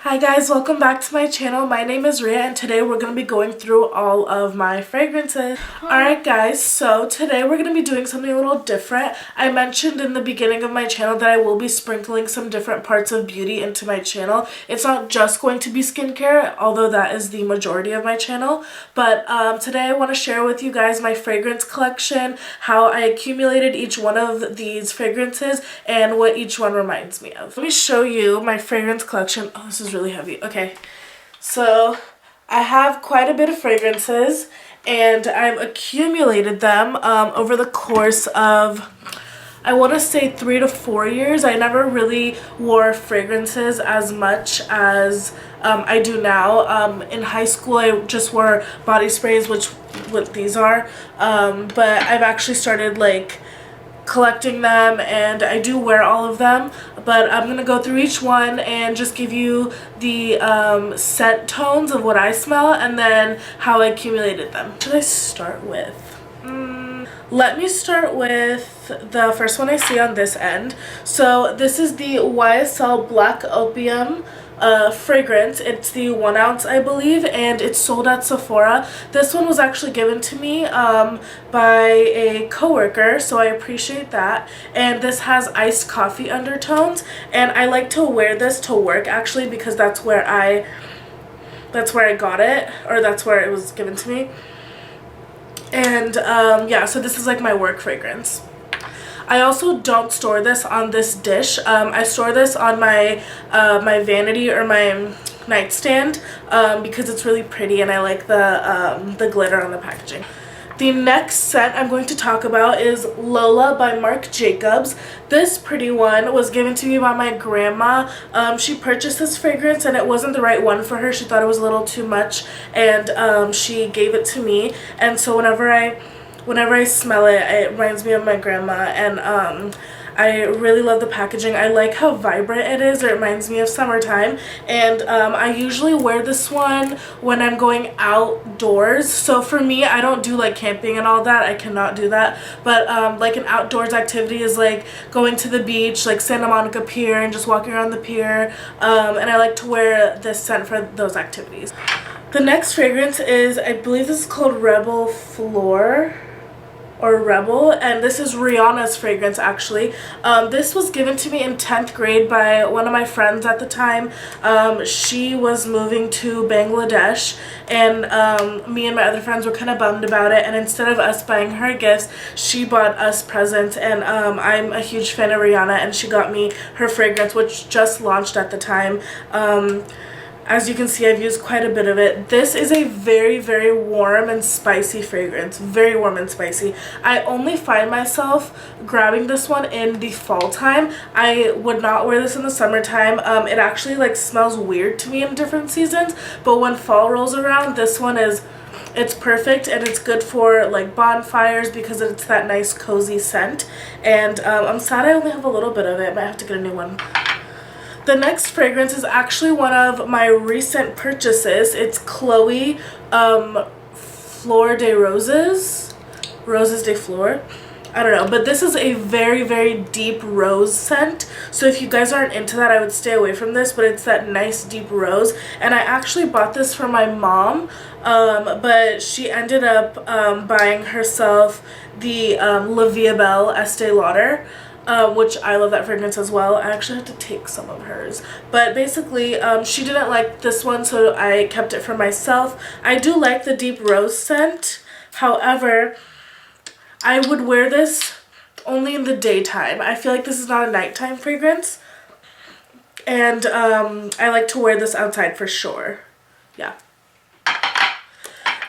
Hi guys, welcome back to my channel. My name is Ria and today we're going to be going through all of my fragrances. Alright guys, so today we're going to be doing something a little different. I mentioned in the beginning of my channel that I will be sprinkling some different parts of beauty into my channel. It's not just going to be skincare, although that is the majority of my channel. But today I want to share with you guys my fragrance collection, how I accumulated each one of these fragrances, and what each one reminds me of. Let me show you my fragrance collection. Oh, this is really heavy. Okay, so I have quite a bit of fragrances and I've accumulated them over the course of, I want to say 3 to 4 years. I never really wore fragrances as much as I do now. In high school I just wore body sprays, which what these are, but I've actually started like collecting them and I do wear all of them, but I'm gonna go through each one and just give you the scent tones of what I smell and then how I accumulated them. What should I start with? Let me start with the first one I see on this end. So this is the YSL Black Opium fragrance. It's the 1 ounce, I believe, and it's sold at Sephora. This one was actually given to me by a coworker, so I appreciate that. And this has iced coffee undertones, and I like to wear this to work actually because that's where I got it, or that's where it was given to me. And yeah, so this is like my work fragrance. I also don't store this on this dish. I store this on my my vanity or my nightstand because it's really pretty and I like the glitter on the packaging. The next scent I'm going to talk about is Lola by Marc Jacobs. This pretty one was given to me by my grandma. She purchased this fragrance and it wasn't the right one for her. She thought it was a little too much and she gave it to me. And so whenever I smell it, it reminds me of my grandma, and I really love the packaging. I like how vibrant it is. It reminds me of summertime, and I usually wear this one when I'm going outdoors. So for me, I don't do like camping and all that. I cannot do that, but like an outdoors activity is like going to the beach, like Santa Monica Pier, and just walking around the pier, and I like to wear this scent for those activities. The next fragrance is, I believe this is called Rebel Floor or Rebel, and this is Rihanna's fragrance actually. This was given to me in 10th grade by one of my friends at the time. She was moving to Bangladesh and me and my other friends were kind of bummed about it, and instead of us buying her gifts, she bought us presents, and I'm a huge fan of Rihanna and she got me her fragrance, which just launched at the time. As you can see, I've used quite a bit of it. This is a very, very warm and spicy fragrance. Very warm and spicy. I only find myself grabbing this one in the fall time. I would not wear this in the summertime. It actually like smells weird to me in different seasons. But when fall rolls around, this one it's perfect, and it's good for like bonfires because it's that nice cozy scent. And I'm sad I only have a little bit of it. Might have to get a new one. The next fragrance is actually one of my recent purchases. It's Chloe Flor de Roses de Flor. I don't know, but this is a very, very deep rose scent. So if you guys aren't into that, I would stay away from this, but it's that nice deep rose. And I actually bought this for my mom, but she ended up buying herself the La Vie Belle Estee Lauder. Which I love that fragrance as well. I actually had to take some of hers. But basically, she didn't like this one, so I kept it for myself. I do like the deep rose scent. However, I would wear this only in the daytime. I feel like this is not a nighttime fragrance. And I like to wear this outside for sure. Yeah.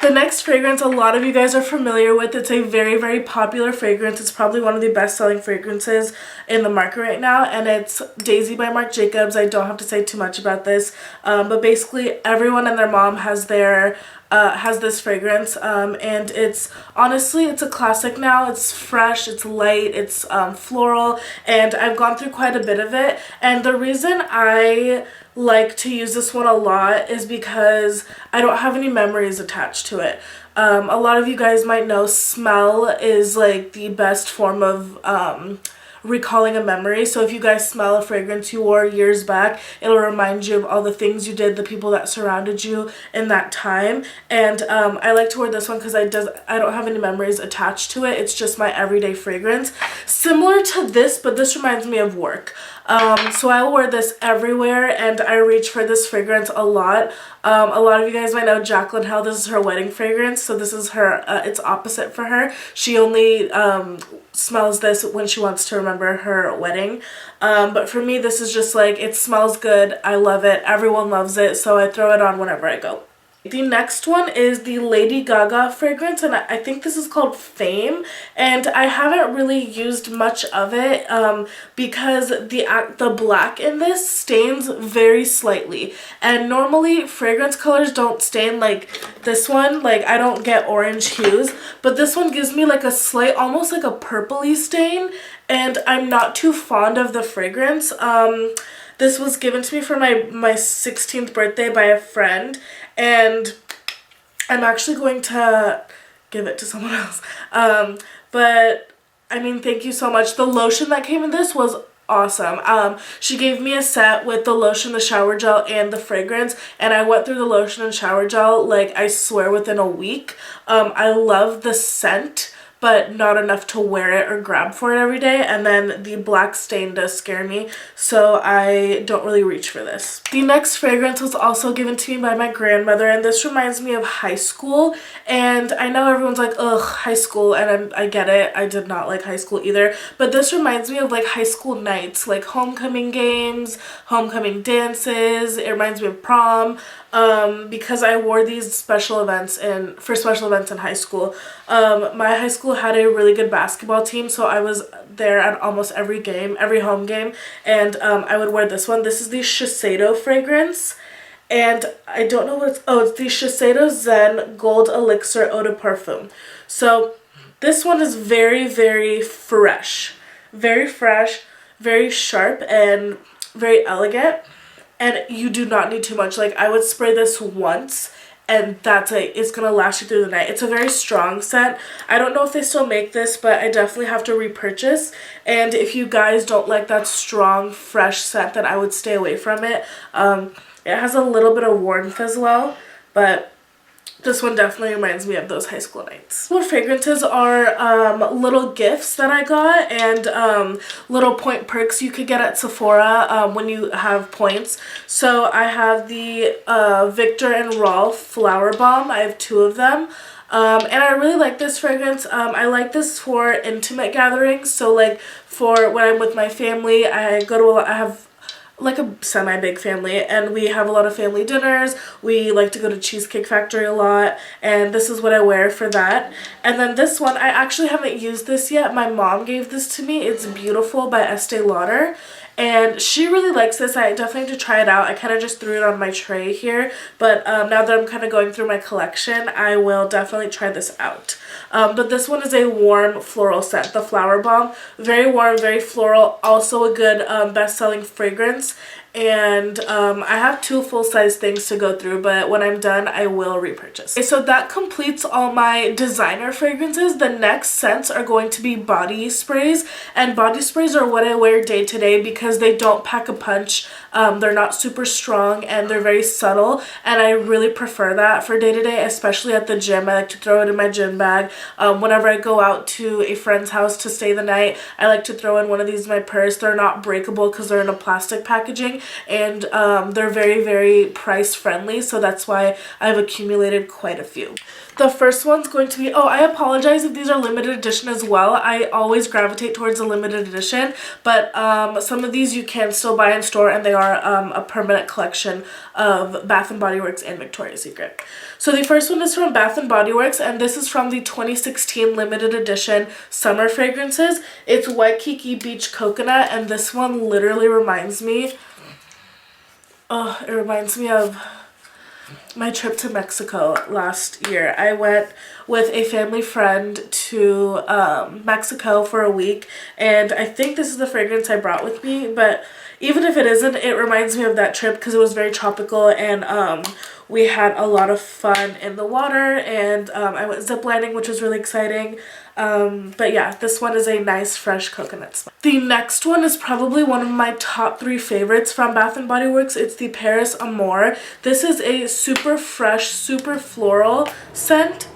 The next fragrance a lot of you guys are familiar with. It's a very, very popular fragrance. It's probably one of the best-selling fragrances in the market right now, and it's Daisy by Marc Jacobs. I don't have to say too much about this, but basically everyone and their mom has this fragrance, and it's honestly, it's a classic now. It's fresh, it's light, it's floral, and I've gone through quite a bit of it. And the reason I like to use this one a lot is because I don't have any memories attached to it. A lot of you guys might know smell is like the best form of recalling a memory. So if you guys smell a fragrance you wore years back, it'll remind you of all the things you did, the people that surrounded you in that time. And I like to wear this one because I don't have any memories attached to it. It's just my everyday fragrance. Similar to this, but this reminds me of work. So I will wear this everywhere, and I reach for this fragrance a lot. A lot of you guys might know Jaclyn Hill. This is her wedding fragrance, so this is her, it's opposite for her. She only smells this when she wants to remember her wedding. But for me, this is just like, it smells good. I love it. Everyone loves it, so I throw it on whenever I go. The next one is the Lady Gaga fragrance, and I think this is called Fame, and I haven't really used much of it because the black in this stains very slightly, and normally fragrance colors don't stain like this one. Like, I don't get orange hues, but this one gives me like a slight, almost like a purpley stain, and I'm not too fond of the fragrance. This was given to me for my 16th birthday by a friend, and I'm actually going to give it to someone else. But, I mean, thank you so much. The lotion that came in this was awesome. She gave me a set with the lotion, the shower gel, and the fragrance, and I went through the lotion and shower gel, like, I swear within a week. I love the scent, but not enough to wear it or grab for it every day. And then the black stain does scare me, so I don't really reach for this. The next fragrance was also given to me by my grandmother, and this reminds me of high school. And I know everyone's like, ugh, high school, and I get it. I did not like high school either, but this reminds me of like high school nights, like homecoming games, homecoming dances. It reminds me of prom. Because I wore these special events for special events in high school. My high school had a really good basketball team, so I was there at almost every game, every home game, and I would wear this one. This is the Shiseido fragrance, and I don't know what it's the Shiseido Zen Gold Elixir Eau de Parfum. So this one is very, very fresh, very sharp, and very elegant. And you do not need too much. Like, I would spray this once, and that's it. It's gonna last you through the night. It's a very strong scent. I don't know if they still make this, but I definitely have to repurchase. And if you guys don't like that strong, fresh scent, then I would stay away from it. It has a little bit of warmth as well, but this one definitely reminds me of those high school nights. What fragrances are little gifts that I got, and little point perks you could get at Sephora when you have points. So I have the Viktor and Rolf Flower Bomb. I have 2 of them. And I really like this fragrance. I like this for intimate gatherings. So like for when I'm with my family, I have like a semi-big family, and we have a lot of family dinners. We like to go to Cheesecake Factory a lot, and this is what I wear for that. And then this one, I actually haven't used this yet. My mom gave this to me. It's Beautiful by Estee Lauder, and she really likes this. I definitely have to try it out. I kind of just threw it on my tray here, but now that I'm kind of going through my collection, I will definitely try this out. But this one is a warm floral scent, the Flower Bomb. Very warm, very floral, also a good best-selling fragrance. And I have 2 full-size things to go through, but when I'm done, I will repurchase. Okay, so that completes all my designer fragrances. The next scents are going to be body sprays, and body sprays are what I wear day to day because they don't pack a punch. They're not super strong, and they're very subtle, and I really prefer that for day to day, especially at the gym. I like to throw it in my gym bag. Whenever I go out to a friend's house to stay the night, I like to throw in one of these in my purse. They're not breakable because they're in a plastic packaging, and they're very, very price friendly, so that's why I've accumulated quite a few. The first one's going to be, oh, I apologize if these are limited edition as well. I always gravitate towards a limited edition, but some of these you can still buy in store, and they are a permanent collection of Bath & Body Works and Victoria's Secret. So the first one is from Bath & Body Works, and this is from the 2016 limited edition summer fragrances. It's Waikiki Beach Coconut, and this one literally reminds me, it reminds me of my trip to Mexico last year. I went with a family friend to Mexico for a week, and I think this is the fragrance I brought with me, but even if it isn't, it reminds me of that trip because it was very tropical, and we had a lot of fun in the water, and I went ziplining, which was really exciting. But yeah, this one is a nice fresh coconut smell. The next one is probably one of my top 3 favorites from Bath & Body Works. It's the Paris Amour. This is a super fresh, super floral scent.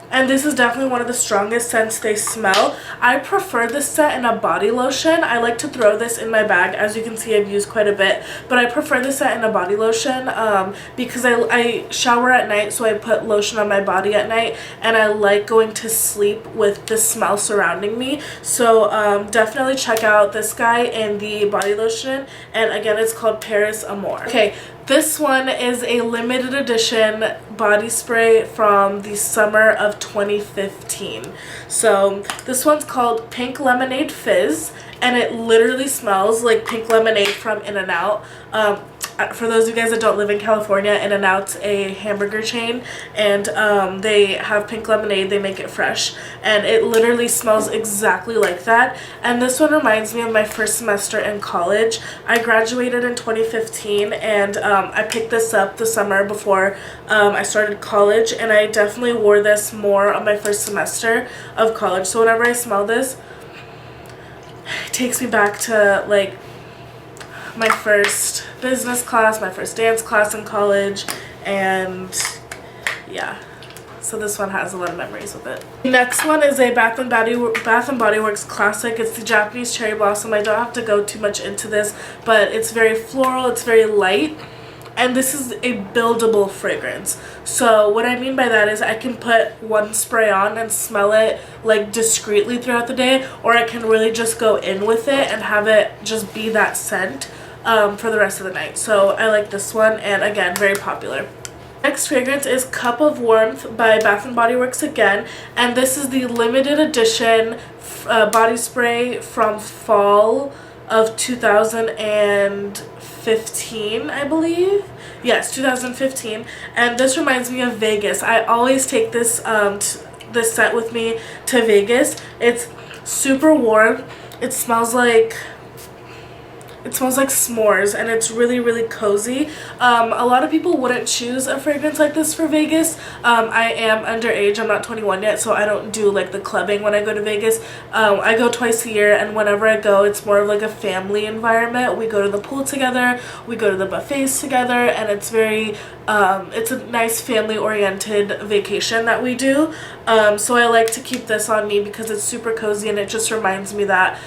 And this is definitely one of the strongest scents they smell. I prefer this scent in a body lotion. I like to throw this in my bag. As you can see, I've used quite a bit. But I prefer this scent in a body lotion because I shower at night, so I put lotion on my body at night. And I like going to sleep with the smell surrounding me. So definitely check out this guy in the body lotion. And again, it's called Paris Amour. Okay. This one is a limited edition body spray from the summer of 2015. So this one's called Pink Lemonade Fizz, and it literally smells like pink lemonade from In-N-Out. For those of you guys that don't live in California, In-N-Out's a hamburger chain, and they have pink lemonade. They make it fresh, and it literally smells exactly like that. And this one reminds me of my first semester in college. I graduated in 2015, and I picked this up the summer before I started college, and I definitely wore this more on my first semester of college. So whenever I smell this, it takes me back to like my first business class, my first dance class in college, and yeah, so this one has a lot of memories with it. The next one is a Bath & Body Works classic. It's the Japanese Cherry Blossom. I don't have to go too much into this, but it's very floral, it's very light, and this is a buildable fragrance. So what I mean by that is I can put one spray on and smell it like discreetly throughout the day, or I can really just go in with it and have it just be that scent for the rest of the night. So I like this one, and again, very popular. Next fragrance is Cup of Warmth by Bath & Body Works again, and this is the limited edition body spray from fall of 2015, I believe. Yes, 2015, and this reminds me of Vegas. I always take this this scent with me to Vegas. It's super warm. It smells like s'mores, and it's really, really cozy. A lot of people wouldn't choose a fragrance like this for Vegas. I am underage. I'm not 21 yet, so I don't do like the clubbing when I go to Vegas. I go twice a year, and whenever I go, it's more of like a family environment. We go to the pool together, we go to the buffets together, and it's very it's a nice family-oriented vacation that we do. So I like to keep this on me because it's super cozy, and it just reminds me that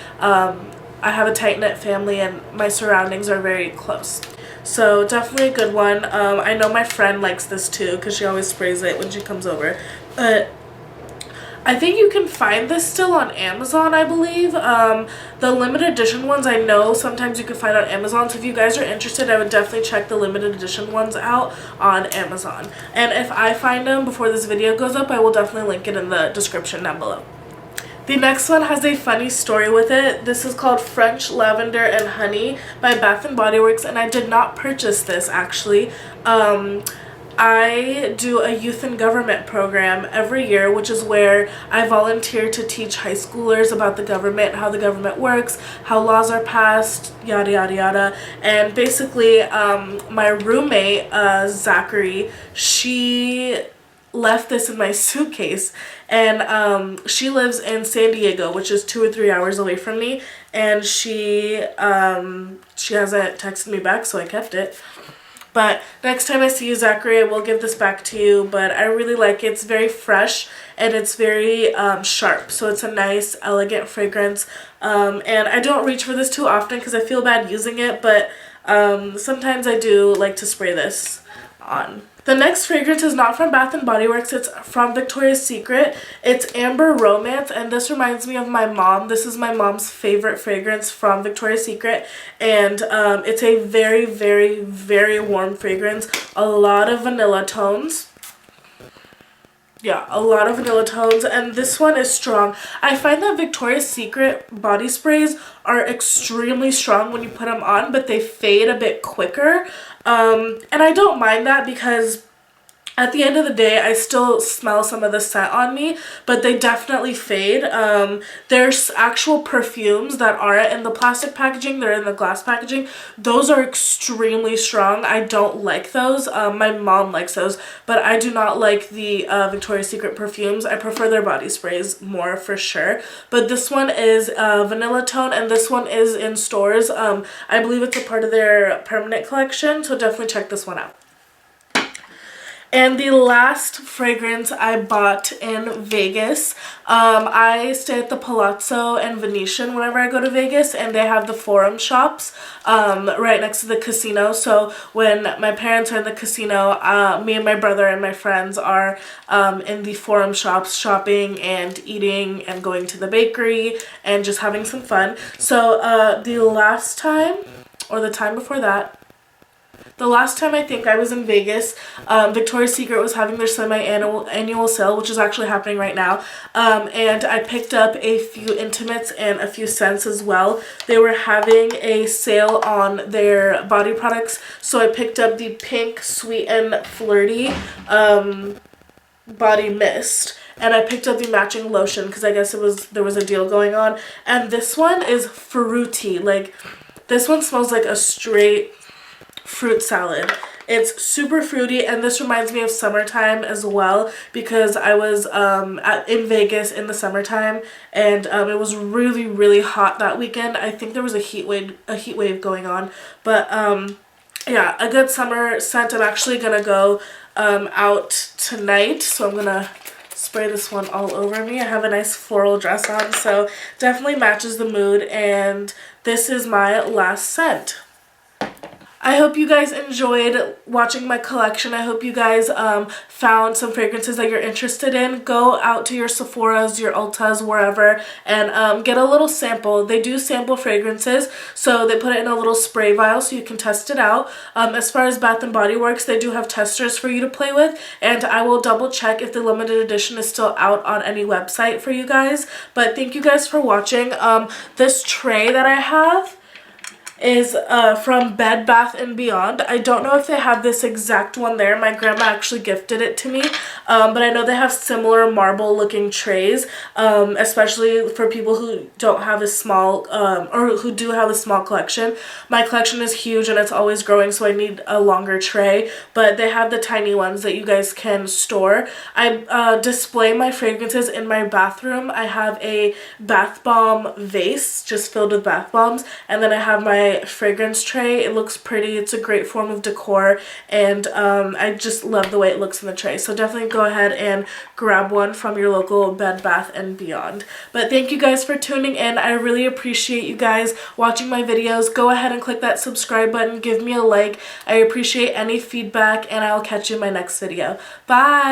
I have a tight-knit family and my surroundings are very close. So definitely a good one. I know my friend likes this too because she always sprays it when she comes over. But I think you can find this still on Amazon, I believe. The limited edition ones I know sometimes you can find on Amazon. So if you guys are interested, I would definitely check the limited edition ones out on Amazon. And if I find them before this video goes up, I will definitely link it in the description down below. The next one has a funny story with it. This is called French Lavender and Honey by Bath & Body Works, and I did not purchase this actually. I do a youth and government program every year, which is where I volunteer to teach high schoolers about the government, how the government works, how laws are passed, yada yada yada. And basically my roommate Zachary, she left this in my suitcase, and she lives in San Diego, which is 2 or 3 hours away from me, and she hasn't texted me back, so I kept it. But next time I see you, Zachary, I will give this back to you, but I really like it. It's very fresh, and it's very sharp, so it's a nice, elegant fragrance. And I don't reach for this too often because I feel bad using it, but sometimes I do like to spray this on. The next fragrance is not from Bath & Body Works, it's from Victoria's Secret. It's Amber Romance, and this reminds me of my mom. This is my mom's favorite fragrance from Victoria's Secret, and it's a very, very, very warm fragrance. A lot of vanilla tones. Yeah, a lot of vanilla tones, and this one is strong. I find that Victoria's Secret body sprays are extremely strong when you put them on, but they fade a bit quicker. And I don't mind that because at the end of the day, I still smell some of the scent on me, but they definitely fade. There's actual perfumes that aren't in the plastic packaging, they're in the glass packaging. Those are extremely strong. I don't like those. My mom likes those, but I do not like the Victoria's Secret perfumes. I prefer their body sprays more for sure. But this one is Vanilla Tone, and this one is in stores. I believe it's a part of their permanent collection, so definitely check this one out. And the last fragrance I bought in Vegas, I stay at the Palazzo and Venetian whenever I go to Vegas, and they have the Forum shops right next to the casino. So when my parents are in the casino, me and my brother and my friends are in the Forum shops shopping and eating and going to the bakery and just having some fun. So the last time, or the time before that, the last time I think I was in Vegas, Victoria's Secret was having their semi-annual sale, which is actually happening right now, and I picked up a few intimates and a few scents as well. They were having a sale on their body products, so I picked up the Pink Sweet and Flirty body mist, and I picked up the matching lotion because I guess there was a deal going on, and this one is fruity. Like, this one smells like a straight fruit salad. It's super fruity, and this reminds me of summertime as well because I was in Vegas in the summertime, and it was really, really hot that weekend. I think there was a heat wave going on, but yeah, a good summer scent. I'm actually gonna go out tonight, so I'm gonna spray this one all over me. I have a nice floral dress on, so definitely matches the mood, and this is my last scent. I hope you guys enjoyed watching my collection. I hope you guys found some fragrances that you're interested in. Go out to your Sephora's, your Ultas, wherever, and get a little sample. They do sample fragrances, so they put it in a little spray vial so you can test it out. As far as Bath & Body Works, they do have testers for you to play with, and I will double check if the limited edition is still out on any website for you guys. But thank you guys for watching. This tray that I have is from Bed Bath & Beyond. I don't know if they have this exact one there. My grandma actually gifted it to me, but I know they have similar marble looking trays, especially for people who don't have a small, or who do have a small collection. My collection is huge and it's always growing, so I need a longer tray, but they have the tiny ones that you guys can store. I display my fragrances in my bathroom. I have a bath bomb vase just filled with bath bombs, and then I have my fragrance tray. It looks pretty. It's a great form of decor, and I just love the way it looks in the tray. So definitely go ahead and grab one from your local Bed Bath & Beyond. But thank you guys for tuning in. I really appreciate you guys watching my videos. Go ahead and click that subscribe button. Give me a like. I appreciate any feedback, and I'll catch you in my next video. Bye!